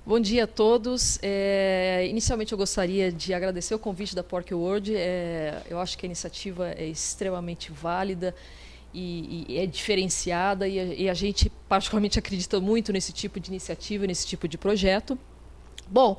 Bom dia a todos. Inicialmente eu gostaria de agradecer o convite da Pork World. Eu acho que a iniciativa é extremamente válida e é diferenciada e a gente particularmente acredita muito nesse tipo de iniciativa, nesse tipo de projeto. Bom,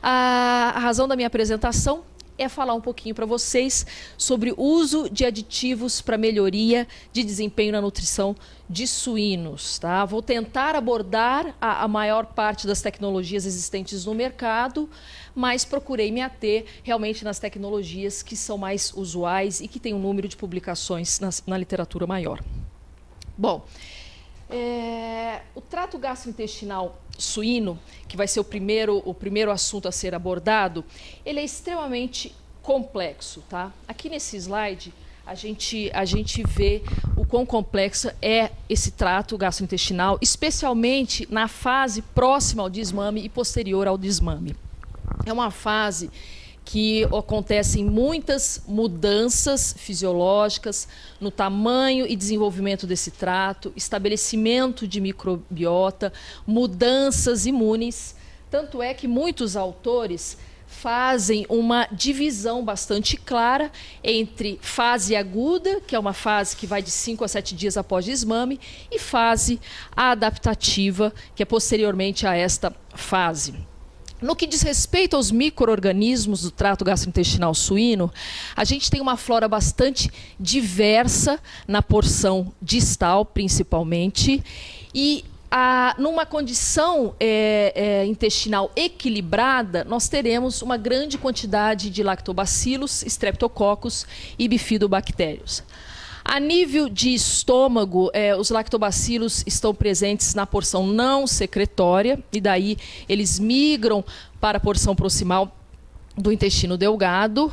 a razão da minha apresentação é falar um pouquinho para vocês sobre o uso de aditivos para melhoria de desempenho na nutrição de suínos. Tá? Vou tentar abordar a maior parte das tecnologias existentes no mercado, mas procurei me ater realmente nas tecnologias que são mais usuais e que têm um número de publicações na literatura maior. Bom, o trato gastrointestinal suíno, que vai ser o primeiro assunto a ser abordado, ele é extremamente complexo. Tá? Aqui nesse slide, a gente vê o quão complexo é esse trato gastrointestinal, especialmente na fase próxima ao desmame e posterior ao desmame. É uma fase que acontecem muitas mudanças fisiológicas no tamanho e desenvolvimento desse trato, estabelecimento de microbiota, mudanças imunes. Tanto é que muitos autores fazem uma divisão bastante clara entre fase aguda, que é uma fase que vai de 5 a 7 dias após desmame, e fase adaptativa, que é posteriormente a esta fase. No que diz respeito aos micro-organismos do trato gastrointestinal suíno, a gente tem uma flora bastante diversa na porção distal, principalmente, e numa condição intestinal equilibrada, nós teremos uma grande quantidade de lactobacilos, streptococcus e bifidobactérios. A nível de estômago, os lactobacilos estão presentes na porção não secretória, e daí eles migram para a porção proximal do intestino delgado.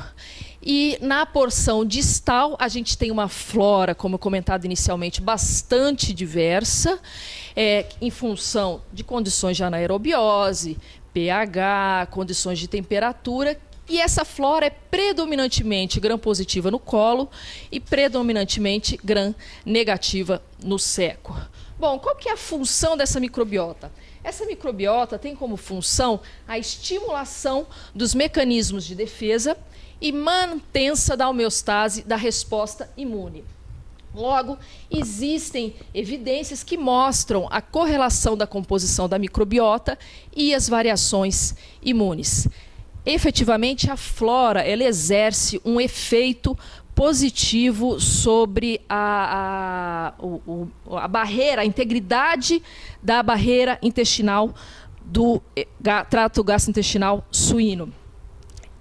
E na porção distal, a gente tem uma flora, como comentado inicialmente, bastante diversa, em função de condições de anaerobiose, pH, condições de temperatura. E essa flora é predominantemente gram-positiva no colo e predominantemente gram-negativa no seco. Bom, qual que é a função dessa microbiota? Essa microbiota tem como função a estimulação dos mecanismos de defesa e manutenção da homeostase da resposta imune. Logo, existem evidências que mostram a correlação da composição da microbiota e as variações imunes. Efetivamente, a flora ela exerce um efeito positivo sobre a barreira, a integridade da barreira intestinal do trato gastrointestinal suíno.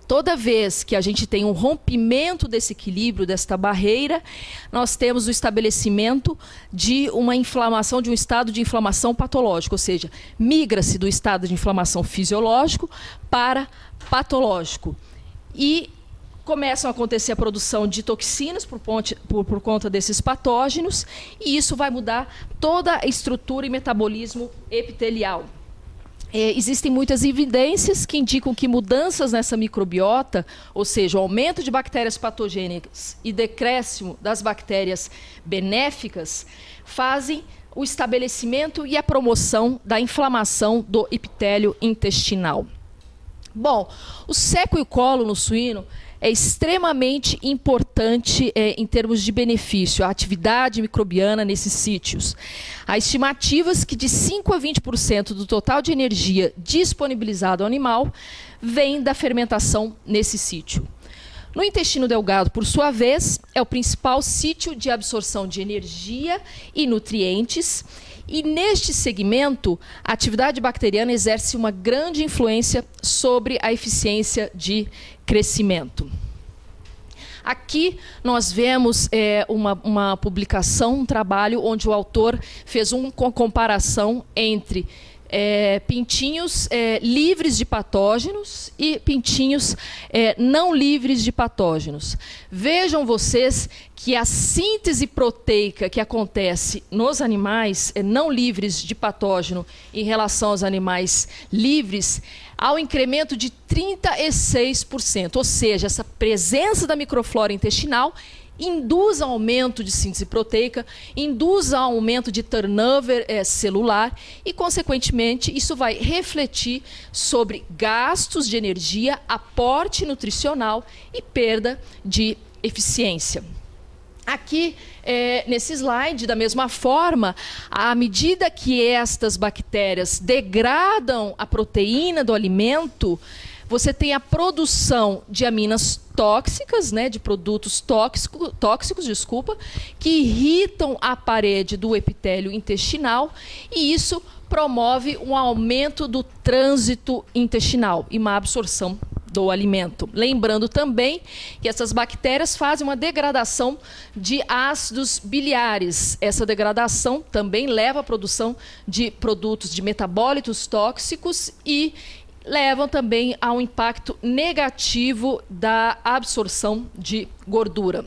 Toda vez que a gente tem um rompimento desse equilíbrio, desta barreira, nós temos o estabelecimento de uma inflamação, de um estado de inflamação patológico, ou seja, migra-se do estado de inflamação fisiológico para patológico. E começam a acontecer a produção de toxinas por conta desses patógenos, e isso vai mudar toda a estrutura e metabolismo epitelial. Existem muitas evidências que indicam que mudanças nessa microbiota, ou seja, o aumento de bactérias patogênicas e decréscimo das bactérias benéficas, fazem o estabelecimento e a promoção da inflamação do epitélio intestinal. Bom, o seco e o colo no suíno é extremamente importante em termos de benefício, a atividade microbiana nesses sítios. Há estimativas que de 5 a 20% do total de energia disponibilizado ao animal vem da fermentação nesse sítio. No intestino delgado, por sua vez, é o principal sítio de absorção de energia e nutrientes, e neste segmento, a atividade bacteriana exerce uma grande influência sobre a eficiência de crescimento. Aqui nós vemos uma publicação, um trabalho onde o autor fez uma comparação entre pintinhos livres de patógenos e pintinhos não livres de patógenos. Vejam vocês que a síntese proteica que acontece nos animais não livres de patógeno em relação aos animais livres, há um incremento de 36%, ou seja, essa presença da microflora intestinal induz aumento de síntese proteica, induz aumento de turnover celular e, consequentemente, isso vai refletir sobre gastos de energia, aporte nutricional e perda de eficiência. Aqui, nesse slide, da mesma forma, à medida que estas bactérias degradam a proteína do alimento, você tem a produção de aminas tóxicas, né, de produtos tóxicos, que irritam a parede do epitélio intestinal, e isso promove um aumento do trânsito intestinal e má absorção do alimento. Lembrando também que essas bactérias fazem uma degradação de ácidos biliares. Essa degradação também leva à produção de produtos de metabólitos tóxicos e levam também a um impacto negativo da absorção de gordura.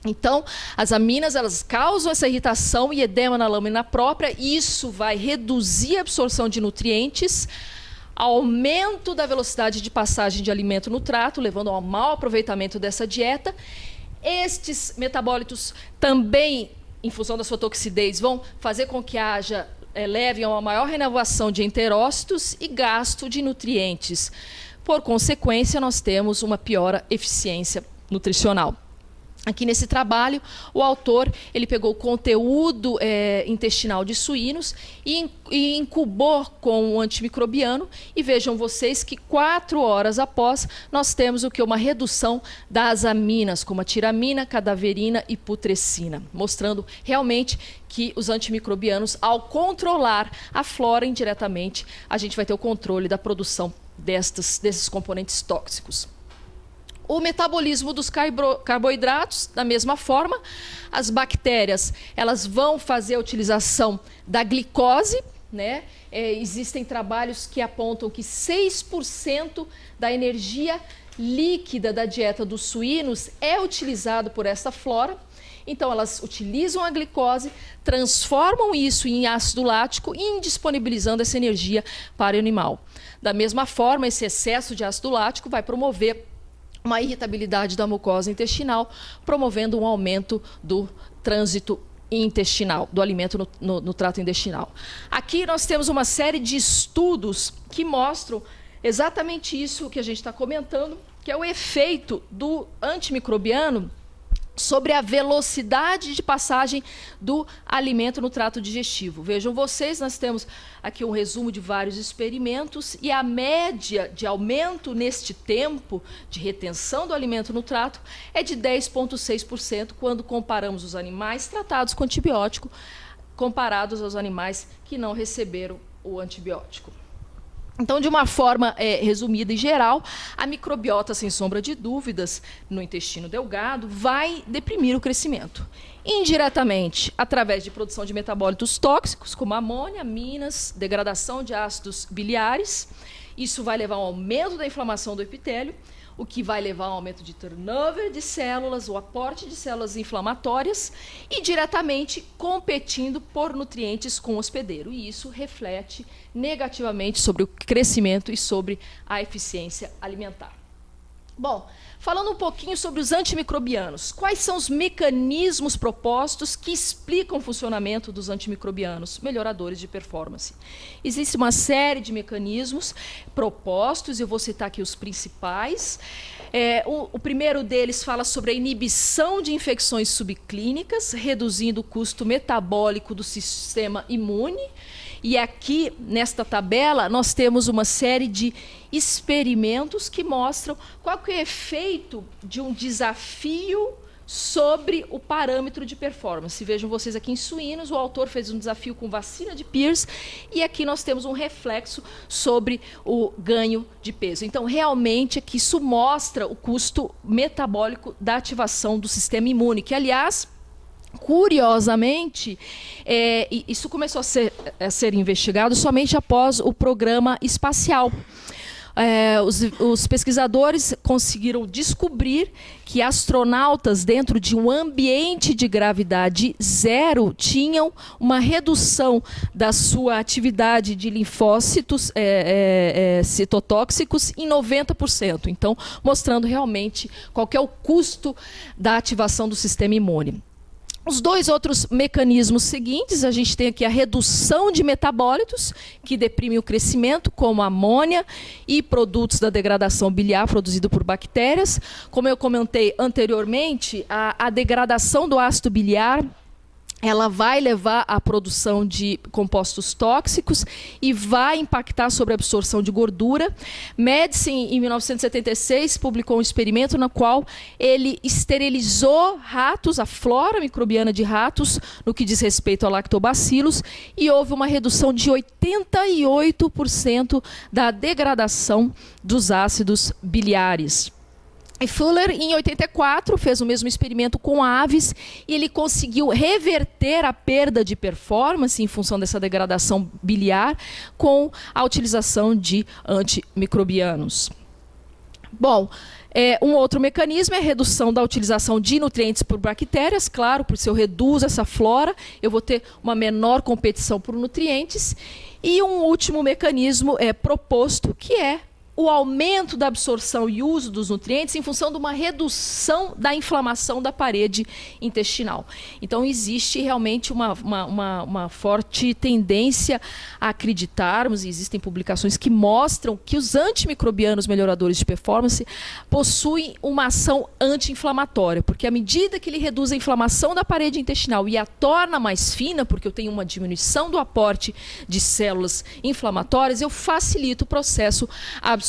Então, as aminas, elas causam essa irritação e edema na lâmina própria, e isso vai reduzir a absorção de nutrientes, aumento da velocidade de passagem de alimento no trato, levando ao mau aproveitamento dessa dieta. Estes metabólitos também, em função da sua toxidez, vão fazer com que levem a uma maior renovação de enterócitos e gasto de nutrientes. Por consequência, nós temos uma pior eficiência nutricional. Aqui nesse trabalho, o autor ele pegou o conteúdo intestinal de suínos e incubou com o antimicrobiano, e vejam vocês que 4 horas após nós temos uma redução das aminas, como a tiramina, cadaverina e putrescina, mostrando realmente que os antimicrobianos, ao controlar a flora indiretamente, a gente vai ter o controle da produção desses componentes tóxicos. O metabolismo dos carboidratos, da mesma forma, as bactérias elas vão fazer a utilização da glicose, né? Existem trabalhos que apontam que 6% da energia líquida da dieta dos suínos é utilizado por essa flora. Então, elas utilizam a glicose, transformam isso em ácido lático, indisponibilizando essa energia para o animal. Da mesma forma, esse excesso de ácido lático vai promover uma irritabilidade da mucosa intestinal, promovendo um aumento do trânsito intestinal, do alimento no trato intestinal. Aqui nós temos uma série de estudos que mostram exatamente isso que a gente está comentando, que é o efeito do antimicrobiano sobre a velocidade de passagem do alimento no trato digestivo. Vejam vocês, nós temos aqui um resumo de vários experimentos, e a média de aumento neste tempo de retenção do alimento no trato é de 10,6% quando comparamos os animais tratados com antibiótico comparados aos animais que não receberam o antibiótico. Então, de uma forma resumida e geral, a microbiota, sem sombra de dúvidas, no intestino delgado, vai deprimir o crescimento. Indiretamente, através de produção de metabólitos tóxicos, como amônia, aminas, degradação de ácidos biliares. Isso vai levar ao aumento da inflamação do epitélio, o que vai levar ao aumento de turnover de células, o aporte de células inflamatórias, e diretamente competindo por nutrientes com o hospedeiro. E isso reflete negativamente sobre o crescimento e sobre a eficiência alimentar. Bom, falando um pouquinho sobre os antimicrobianos, quais são os mecanismos propostos que explicam o funcionamento dos antimicrobianos melhoradores de performance? Existe uma série de mecanismos propostos, eu vou citar aqui os principais. O primeiro deles fala sobre a inibição de infecções subclínicas, reduzindo o custo metabólico do sistema imune. E aqui, nesta tabela, nós temos uma série de experimentos que mostram qual que é o efeito de um desafio sobre o parâmetro de performance. Vejam vocês aqui em suínos, o autor fez um desafio com vacina de Pierce, e aqui nós temos um reflexo sobre o ganho de peso. Então, realmente, aqui isso mostra o custo metabólico da ativação do sistema imune, que, aliás, curiosamente, isso começou a ser investigado somente após o programa espacial. os pesquisadores conseguiram descobrir que astronautas dentro de um ambiente de gravidade zero tinham uma redução da sua atividade de linfócitos citotóxicos em 90%. Então, mostrando realmente qual que é o custo da ativação do sistema imune. Os dois outros mecanismos seguintes, a gente tem aqui a redução de metabólitos, que deprimem o crescimento, como a amônia e produtos da degradação biliar produzido por bactérias. Como eu comentei anteriormente, a degradação do ácido biliar, ela vai levar à produção de compostos tóxicos e vai impactar sobre a absorção de gordura. Madison, em 1976, publicou um experimento no qual ele esterilizou ratos, a flora microbiana de ratos, no que diz respeito a lactobacilos, e houve uma redução de 88% da degradação dos ácidos biliares. E Fuller, em 84, fez o mesmo experimento com aves e ele conseguiu reverter a perda de performance em função dessa degradação biliar com a utilização de antimicrobianos. Bom, um outro mecanismo é a redução da utilização de nutrientes por bactérias. Claro, porque se eu reduzo essa flora, eu vou ter uma menor competição por nutrientes. E um último mecanismo proposto, que é o aumento da absorção e uso dos nutrientes em função de uma redução da inflamação da parede intestinal. Então, existe realmente uma forte tendência a acreditarmos, e existem publicações que mostram que os antimicrobianos melhoradores de performance possuem uma ação anti-inflamatória, porque à medida que ele reduz a inflamação da parede intestinal e a torna mais fina, porque eu tenho uma diminuição do aporte de células inflamatórias, eu facilito o processo absortivo.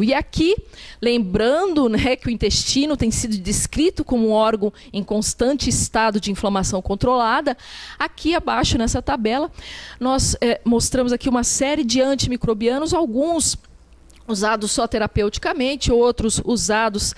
E aqui, lembrando, né, que o intestino tem sido descrito como um órgão em constante estado de inflamação controlada, aqui abaixo nessa tabela, nós mostramos aqui uma série de antimicrobianos, alguns usados só terapeuticamente, outros usados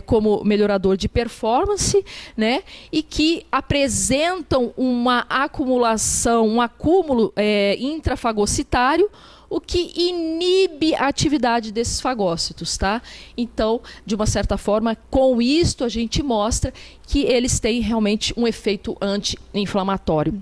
como melhorador de performance, né, e que apresentam uma acumulação, um acúmulo intrafagocitário, o que inibe a atividade desses fagócitos, tá? Então, de uma certa forma, com isto a gente mostra que eles têm realmente um efeito anti-inflamatório.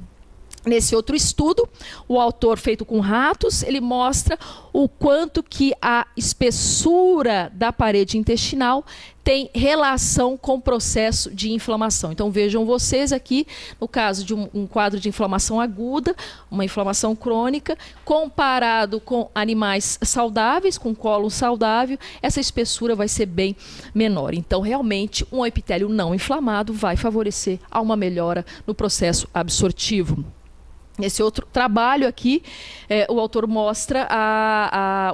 Nesse outro estudo, o autor feito com ratos, ele mostra o quanto que a espessura da parede intestinal tem relação com o processo de inflamação. Então vejam vocês aqui, no caso de um quadro de inflamação aguda, uma inflamação crônica, comparado com animais saudáveis, com cólon saudável, essa espessura vai ser bem menor. Então realmente um epitélio não inflamado vai favorecer a uma melhora no processo absortivo. Nesse outro trabalho aqui, o autor mostra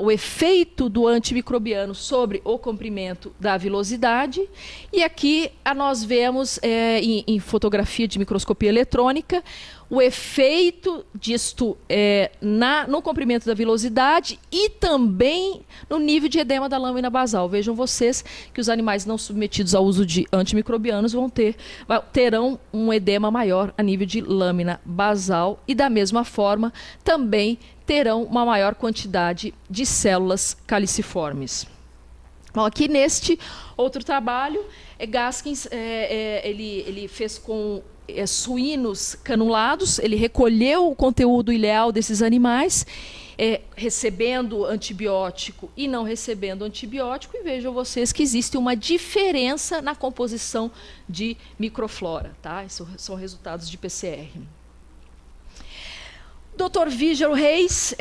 o efeito do antimicrobiano sobre o comprimento da vilosidade. E aqui nós vemos, em fotografia de microscopia eletrônica, o efeito disto no comprimento da vilosidade e também no nível de edema da lâmina basal. Vejam vocês que os animais não submetidos ao uso de antimicrobianos terão um edema maior a nível de lâmina basal e, da mesma forma, também terão uma maior quantidade de células caliciformes. Bom, aqui neste outro trabalho, Gaskins ele fez com suínos canulados, ele recolheu o conteúdo ileal desses animais, recebendo antibiótico e não recebendo antibiótico, e vejam vocês que existe uma diferença na composição de microflora, tá? Esses são resultados de PCR. Dr. Vigil Reis,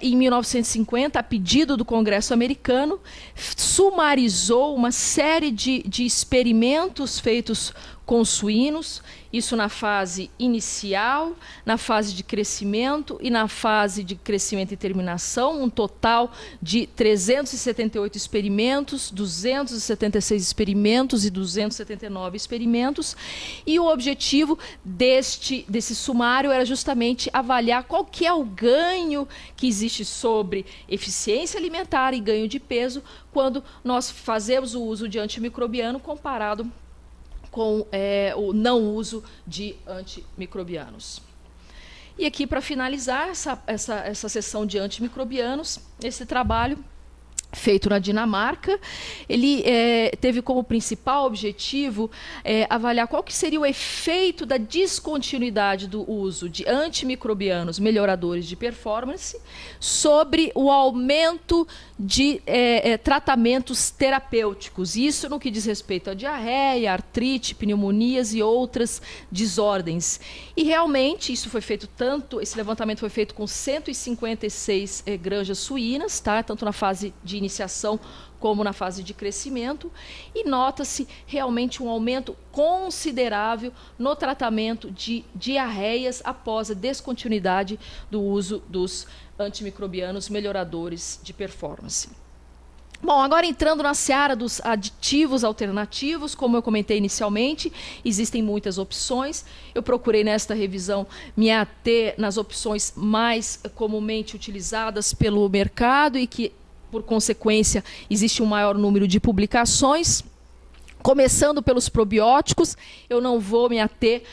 em 1950, a pedido do Congresso americano, sumarizou uma série de experimentos feitos com suínos, isso na fase inicial, na fase de crescimento e na fase de crescimento e terminação, um total de 378 experimentos, 276 experimentos e 279 experimentos, e o objetivo desse sumário era justamente avaliar qual que é o ganho que existe sobre eficiência alimentar e ganho de peso quando nós fazemos o uso de antimicrobiano comparado com o não uso de antimicrobianos. E aqui, para finalizar essa sessão de antimicrobianos, esse trabalho feito na Dinamarca. Ele teve como principal objetivo avaliar qual que seria o efeito da descontinuidade do uso de antimicrobianos melhoradores de performance sobre o aumento de tratamentos terapêuticos. Isso no que diz respeito à diarreia, artrite, pneumonias e outras desordens. E realmente isso foi feito esse levantamento foi feito com 156 granjas suínas, tá? Tanto na fase de iniciação como na fase de crescimento, e nota-se realmente um aumento considerável no tratamento de diarreias após a descontinuidade do uso dos antimicrobianos melhoradores de performance. Bom, agora entrando na seara dos aditivos alternativos, como eu comentei inicialmente, existem muitas opções. Eu procurei nesta revisão me ater nas opções mais comumente utilizadas pelo mercado e que, por consequência, existe um maior número de publicações. Começando pelos probióticos, eu não vou me ater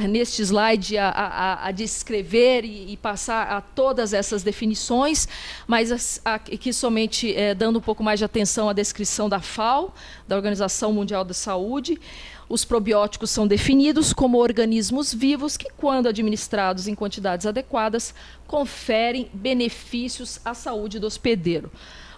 neste slide a descrever e passar a todas essas definições, mas aqui somente dando um pouco mais de atenção à descrição da FAO, da Organização Mundial da Saúde. Os probióticos são definidos como organismos vivos que, quando administrados em quantidades adequadas, conferem benefícios à saúde do hospedeiro.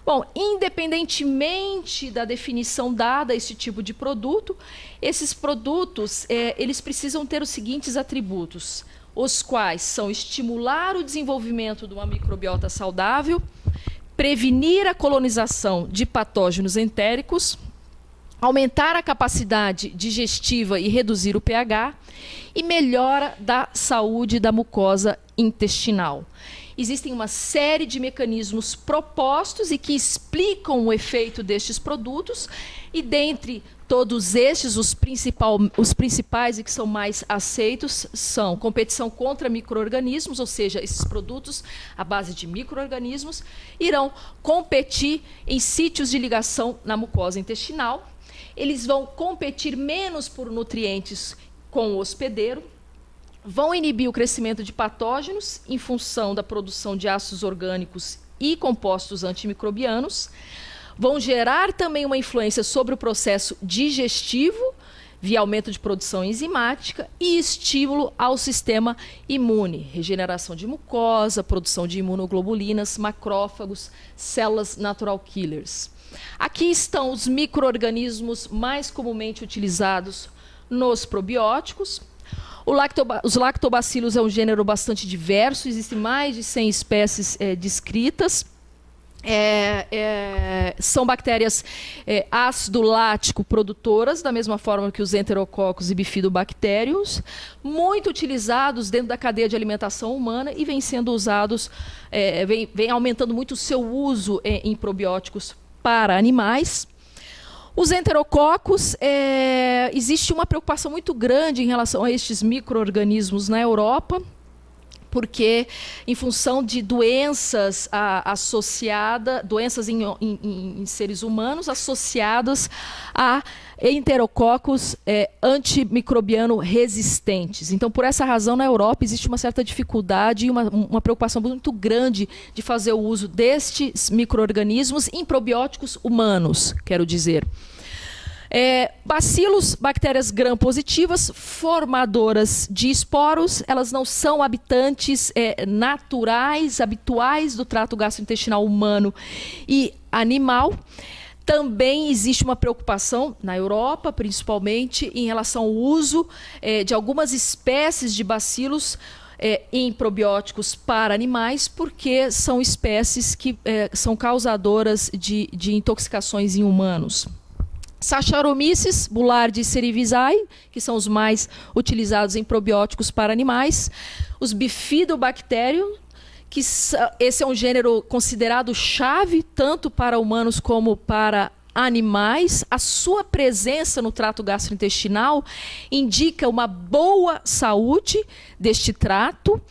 Bom, independentemente da definição dada a esse tipo de produto, esses produtos eles precisam ter os seguintes atributos, os quais são estimular o desenvolvimento de uma microbiota saudável, prevenir a colonização de patógenos entéricos, aumentar a capacidade digestiva e reduzir o pH, e melhora da saúde da mucosa intestinal. Existem uma série de mecanismos propostos e que explicam o efeito destes produtos, e dentre todos estes, os principais e que são mais aceitos são competição contra micro-organismos, ou seja, esses produtos à base de micro-organismos irão competir em sítios de ligação na mucosa intestinal. Eles vão competir menos por nutrientes com o hospedeiro, vão inibir o crescimento de patógenos em função da produção de ácidos orgânicos e compostos antimicrobianos, vão gerar também uma influência sobre o processo digestivo, via aumento de produção enzimática e estímulo ao sistema imune, regeneração de mucosa, produção de imunoglobulinas, macrófagos, células natural killers. Aqui estão os micro-organismos mais comumente utilizados nos probióticos. Os lactobacilos é um gênero bastante diverso, existem mais de 100 espécies descritas. São bactérias ácido lático produtoras, da mesma forma que os enterococos e bifidobactérios, muito utilizados dentro da cadeia de alimentação humana e vêm sendo usados, vem aumentando muito o seu uso em probióticos para animais. Os enterococos, existe uma preocupação muito grande em relação a estes micro-organismos na Europa, porque em função de doenças doenças em seres humanos associadas a enterococos antimicrobiano resistentes. Então, por essa razão, na Europa existe uma certa dificuldade e uma preocupação muito grande de fazer o uso destes micro-organismos em probióticos humanos, quero dizer. Bacilos, bactérias gram-positivas, formadoras de esporos, elas não são habitantes naturais, habituais do trato gastrointestinal humano e animal. Também existe uma preocupação, na Europa principalmente, em relação ao uso de algumas espécies de bacilos em probióticos para animais, porque são espécies que são causadoras de intoxicações em humanos. Saccharomyces boulardii e cerevisiae, que são os mais utilizados em probióticos para animais. Os bifidobacterium, que esse é um gênero considerado chave tanto para humanos como para animais. A sua presença no trato gastrointestinal indica uma boa saúde deste trato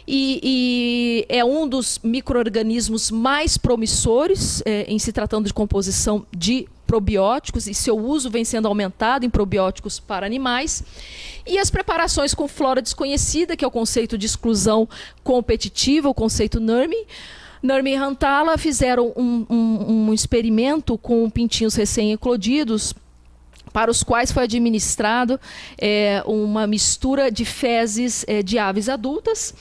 e é um dos micro-organismos mais promissores em se tratando de composição de probióticos, e seu uso vem sendo aumentado em probióticos para animais. E as preparações com flora desconhecida, que é o conceito de exclusão competitiva, o conceito NURMI. Nurmi e Rantala fizeram um experimento com pintinhos recém-eclodidos, para os quais foi administrado uma mistura de fezes de aves adultas,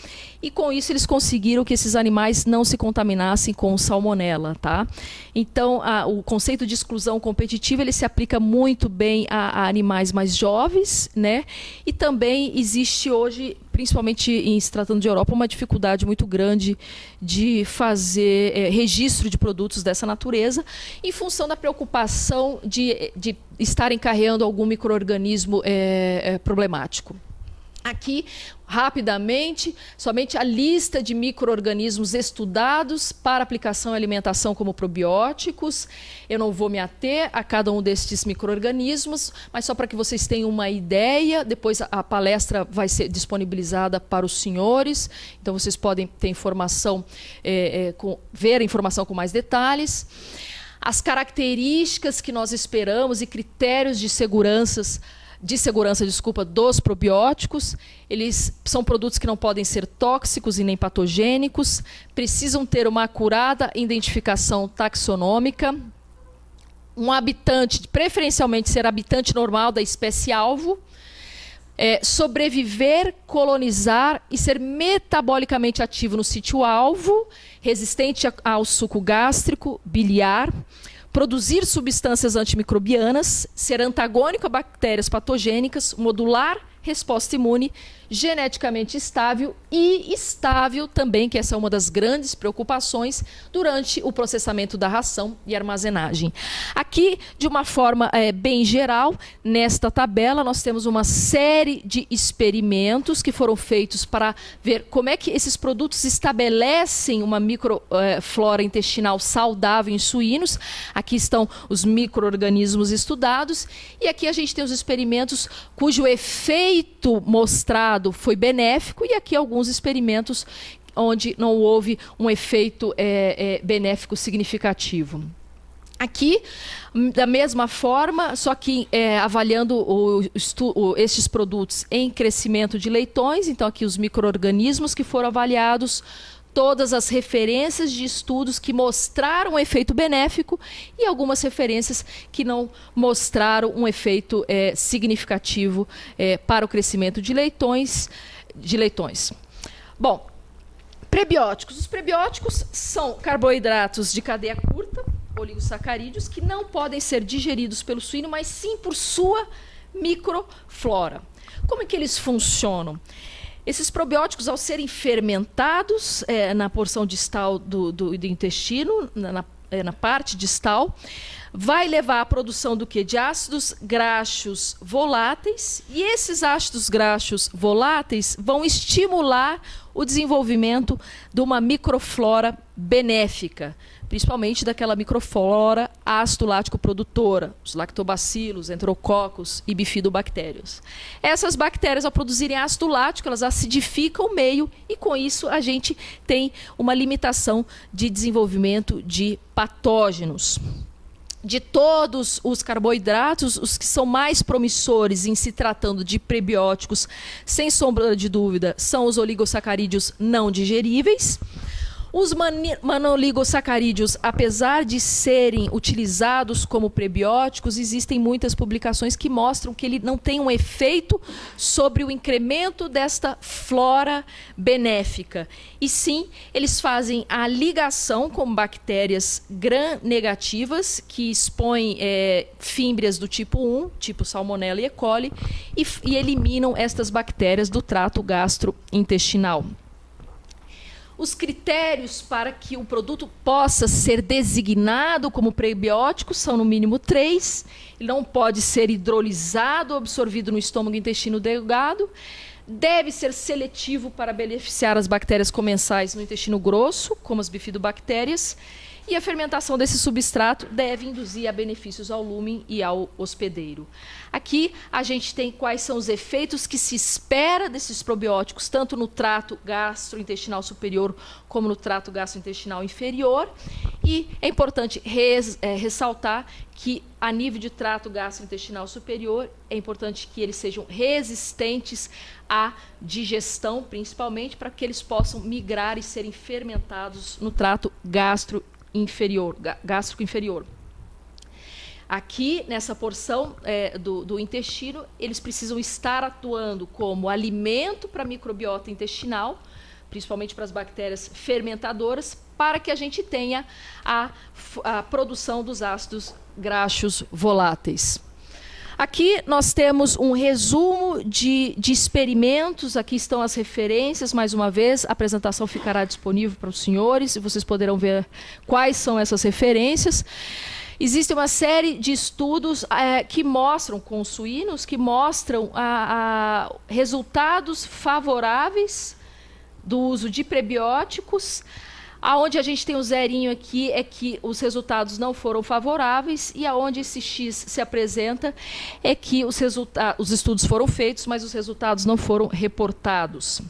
e com isso eles conseguiram que esses animais não se contaminassem com salmonela, tá? Então, o conceito de exclusão competitiva ele se aplica muito bem a animais mais jovens, né? E também existe hoje, principalmente se tratando de Europa, uma dificuldade muito grande de fazer registro de produtos dessa natureza, em função da preocupação de estarem carregando algum micro-organismo problemático. Aqui, rapidamente, somente a lista de micro-organismos estudados para aplicação em alimentação como probióticos. Eu não vou me ater a cada um destes micro-organismos, mas só para que vocês tenham uma ideia, depois a palestra vai ser disponibilizada para os senhores, então vocês podem ter informação, ver a informação com mais detalhes. As características que nós esperamos e critérios de segurança, dos probióticos. Eles são produtos que não podem ser tóxicos e nem patogênicos, precisam ter uma acurada identificação taxonômica, um habitante, preferencialmente ser habitante normal da espécie-alvo, sobreviver, colonizar e ser metabolicamente ativo no sítio-alvo, resistente ao suco gástrico, biliar, produzir substâncias antimicrobianas, ser antagônico a bactérias patogênicas, modular resposta imune, geneticamente estável e estável também, que essa é uma das grandes preocupações durante o processamento da ração e armazenagem. Aqui, de uma forma bem geral, nesta tabela, nós temos uma série de experimentos que foram feitos para ver como é que esses produtos estabelecem uma microflora intestinal saudável em suínos. Aqui estão os micro-organismos estudados e aqui a gente tem os experimentos cujo efeito mostrado foi benéfico, e aqui alguns experimentos onde não houve um efeito benéfico significativo. Aqui, da mesma forma, só que avaliando estes produtos em crescimento de leitões, então aqui os micro-organismos que foram avaliados, todas as referências de estudos que mostraram um efeito benéfico e algumas referências que não mostraram um efeito significativo para o crescimento de leitões. Bom, prebióticos. Os prebióticos são carboidratos de cadeia curta, oligosacarídeos, que não podem ser digeridos pelo suíno, mas sim por sua microflora. Como é que eles funcionam? Esses probióticos, ao serem fermentados na porção distal do intestino, na parte distal, vai levar à produção do quê? De ácidos graxos voláteis, e esses ácidos graxos voláteis vão estimular o desenvolvimento de uma microflora benéfica, principalmente daquela microflora ácido lático produtora, os lactobacilos, enterococos e bifidobactérias. Essas bactérias, ao produzirem ácido lático, elas acidificam o meio e, com isso, a gente tem uma limitação de desenvolvimento de patógenos. De todos os carboidratos, os que são mais promissores em se tratando de prebióticos, sem sombra de dúvida, são os oligosacarídeos não digeríveis. Os monoligosacarídeos, apesar de serem utilizados como prebióticos, existem muitas publicações que mostram que ele não tem um efeito sobre o incremento desta flora benéfica. E sim, eles fazem a ligação com bactérias gram-negativas, que expõem fímbrias do tipo 1, tipo Salmonella e E. coli, e eliminam estas bactérias do trato gastrointestinal. Os critérios para que o produto possa ser designado como prebiótico são no mínimo 3. Ele não pode ser hidrolisado ou absorvido no estômago e intestino delgado. Deve ser seletivo para beneficiar as bactérias comensais no intestino grosso, como as bifidobactérias. E a fermentação desse substrato deve induzir a benefícios ao lumen e ao hospedeiro. Aqui a gente tem quais são os efeitos que se espera desses probióticos, tanto no trato gastrointestinal superior como no trato gastrointestinal inferior. E é importante ressaltar que, a nível de trato gastrointestinal superior, é importante que eles sejam resistentes à digestão, principalmente para que eles possam migrar e serem fermentados no trato gástrico inferior. Aqui, nessa porção do intestino, eles precisam estar atuando como alimento para a microbiota intestinal, principalmente para as bactérias fermentadoras, para que a gente tenha a produção dos ácidos graxos voláteis. Aqui nós temos um resumo de experimentos, aqui estão as referências, mais uma vez, a apresentação ficará disponível para os senhores, e vocês poderão ver quais são essas referências. Existe uma série de estudos que mostram, com suínos, que mostram resultados favoráveis do uso de prebióticos. Aonde a gente tem o zerinho aqui é que os resultados não foram favoráveis, e aonde esse X se apresenta é que os estudos foram feitos, mas os resultados não foram reportados.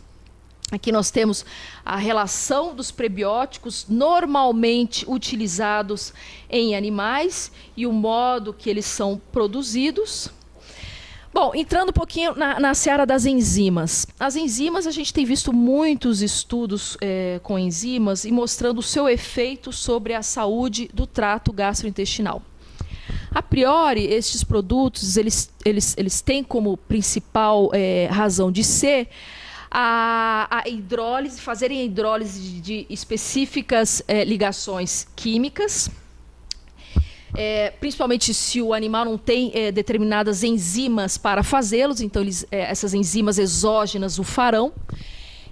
Aqui nós temos a relação dos prebióticos normalmente utilizados em animais e o modo que eles são produzidos. Bom, entrando um pouquinho na seara das enzimas. As enzimas, a gente tem visto muitos estudos com enzimas e mostrando o seu efeito sobre a saúde do trato gastrointestinal. A priori, estes produtos, eles têm como principal razão de ser a hidrólise, fazerem a hidrólise de específicas ligações químicas, principalmente se o animal não tem determinadas enzimas para fazê-los, então essas enzimas exógenas o farão.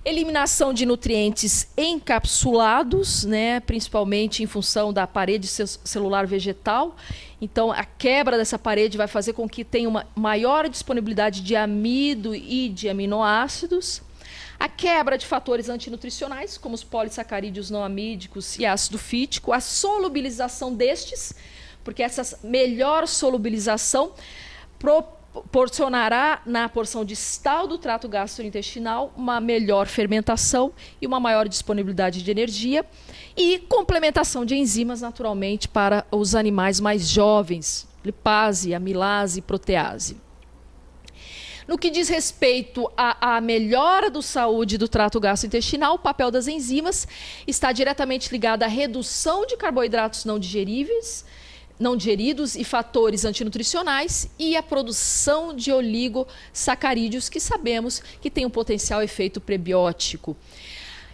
Eliminação de nutrientes encapsulados, né, principalmente em função da parede celular vegetal. Então, a quebra dessa parede vai fazer com que tenha uma maior disponibilidade de amido e de aminoácidos. A quebra de fatores antinutricionais, como os polissacarídeos não amídicos e ácido fítico. A solubilização destes, porque essa melhor solubilização proporcionará, na porção distal do trato gastrointestinal, uma melhor fermentação e uma maior disponibilidade de energia, e complementação de enzimas, naturalmente, para os animais mais jovens, lipase, amilase e protease. No que diz respeito à melhora da saúde do trato gastrointestinal, o papel das enzimas está diretamente ligado à redução de carboidratos não digeridos e fatores antinutricionais, e a produção de oligosacarídeos, que sabemos que tem um potencial efeito prebiótico.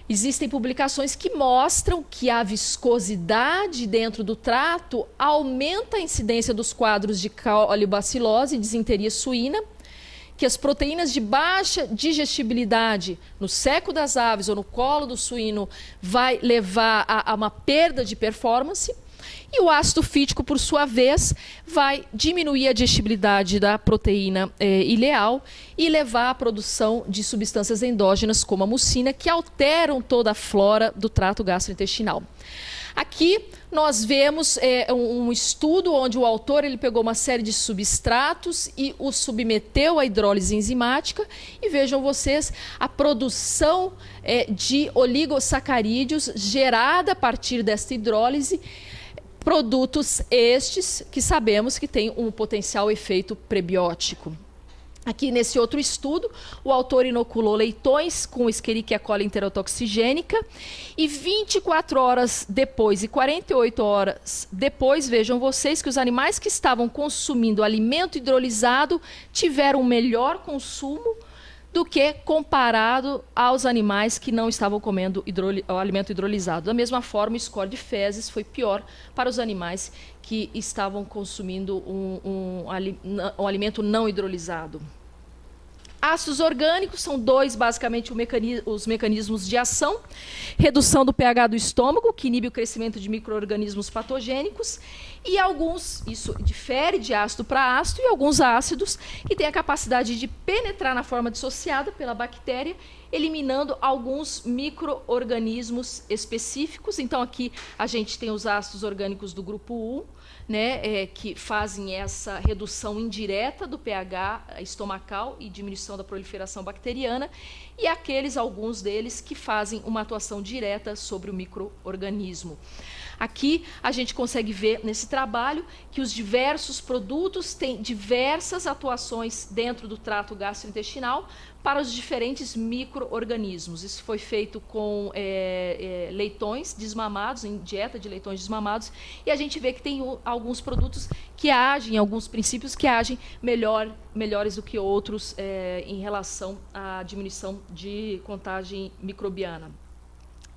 Existem publicações que mostram que a viscosidade dentro do trato aumenta a incidência dos quadros de colibacilose e disenteria suína, que as proteínas de baixa digestibilidade no seco das aves ou no colo do suíno vai levar a uma perda de performance. E o ácido fítico, por sua vez, vai diminuir a digestibilidade da proteína ileal e levar à produção de substâncias endógenas, como a mucina, que alteram toda a flora do trato gastrointestinal. Aqui nós vemos um estudo onde o autor pegou uma série de substratos e os submeteu à hidrólise enzimática, e vejam vocês a produção de oligosacarídeos gerada a partir desta hidrólise, produtos estes que sabemos que têm um potencial efeito prebiótico. Aqui, nesse outro estudo, o autor inoculou leitões com Escherichia coli enterotoxigênica, e 24 horas depois e 48 horas depois, vejam vocês que os animais que estavam consumindo alimento hidrolisado tiveram um melhor consumo do que comparado aos animais que não estavam comendo o alimento hidrolisado. Da mesma forma, o score de fezes foi pior para os animais que estavam consumindo um alimento não hidrolisado. Ácidos orgânicos são dois, basicamente, os mecanismos de ação. Redução do pH do estômago, que inibe o crescimento de micro-organismos patogênicos. E alguns, isso difere de ácido para ácido, e alguns ácidos que têm a capacidade de penetrar na forma dissociada pela bactéria, eliminando alguns micro-organismos específicos. Então, aqui a gente tem os ácidos orgânicos do grupo U, né, que fazem essa redução indireta do pH estomacal e diminuição da proliferação bacteriana, e alguns deles, que fazem uma atuação direta sobre o micro-organismo. Aqui a gente consegue ver nesse trabalho que os diversos produtos têm diversas atuações dentro do trato gastrointestinal para os diferentes micro-organismos. Isso foi feito com leitões desmamados, em dieta de leitões desmamados, e a gente vê que tem alguns produtos que agem, alguns princípios que agem melhores do que outros em relação à diminuição de contagem microbiana.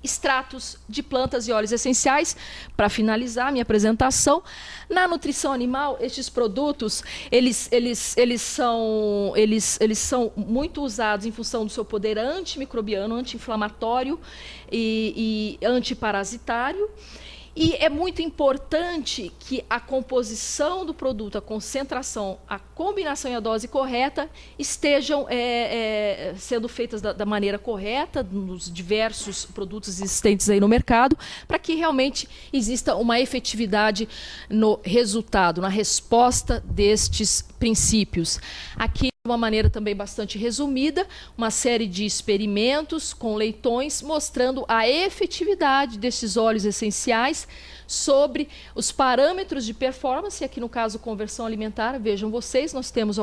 Extratos de plantas e óleos essenciais, para finalizar minha apresentação. Na nutrição animal, estes produtos, eles são muito usados em função do seu poder antimicrobiano, anti-inflamatório e antiparasitário. E é muito importante que a composição do produto, a concentração, a combinação e a dose correta estejam sendo feitas da maneira correta nos diversos produtos existentes aí no mercado, para que realmente exista uma efetividade no resultado, na resposta destes princípios. Aqui, de uma maneira também bastante resumida, uma série de experimentos com leitões mostrando a efetividade desses óleos essenciais sobre os parâmetros de performance, aqui no caso conversão alimentar. Vejam vocês, nós temos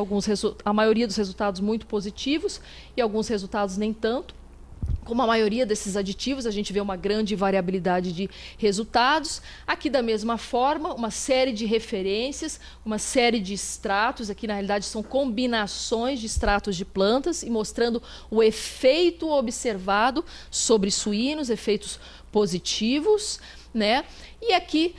a maioria dos resultados muito positivos e alguns resultados nem tanto. Como a maioria desses aditivos, a gente vê uma grande variabilidade de resultados. Aqui, da mesma forma, uma série de referências, uma série de extratos. Aqui, na realidade, são combinações de extratos de plantas e mostrando o efeito observado sobre suínos, efeitos positivos, né? E aqui,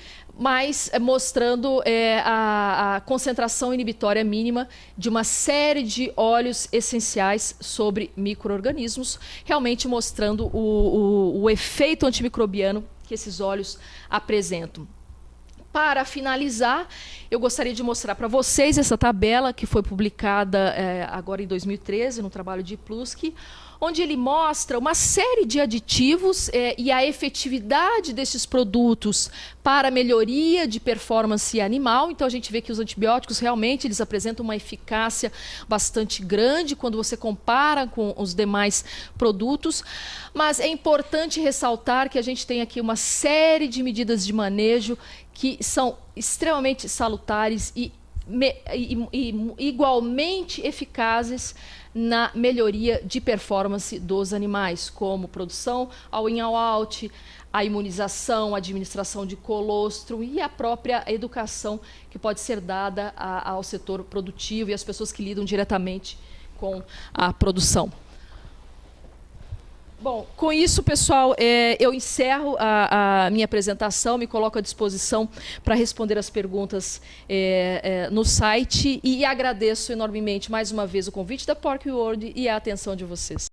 mostrando a concentração inibitória mínima de uma série de óleos essenciais sobre micro-organismos, realmente mostrando o efeito antimicrobiano que esses óleos apresentam. Para finalizar, eu gostaria de mostrar para vocês essa tabela que foi publicada agora em 2013, no trabalho de Plusky, onde ele mostra uma série de aditivos e a efetividade desses produtos para a melhoria de performance animal. Então, a gente vê que os antibióticos realmente eles apresentam uma eficácia bastante grande quando você compara com os demais produtos. Mas é importante ressaltar que a gente tem aqui uma série de medidas de manejo que são extremamente salutares e igualmente eficazes na melhoria de performance dos animais, como produção all-in, all-out, a imunização, a administração de colostrum e a própria educação que pode ser dada ao setor produtivo e às pessoas que lidam diretamente com a produção. Bom, com isso, pessoal, eu encerro a minha apresentação, me coloco à disposição para responder as perguntas no site e agradeço enormemente, mais uma vez, o convite da Pork World e a atenção de vocês.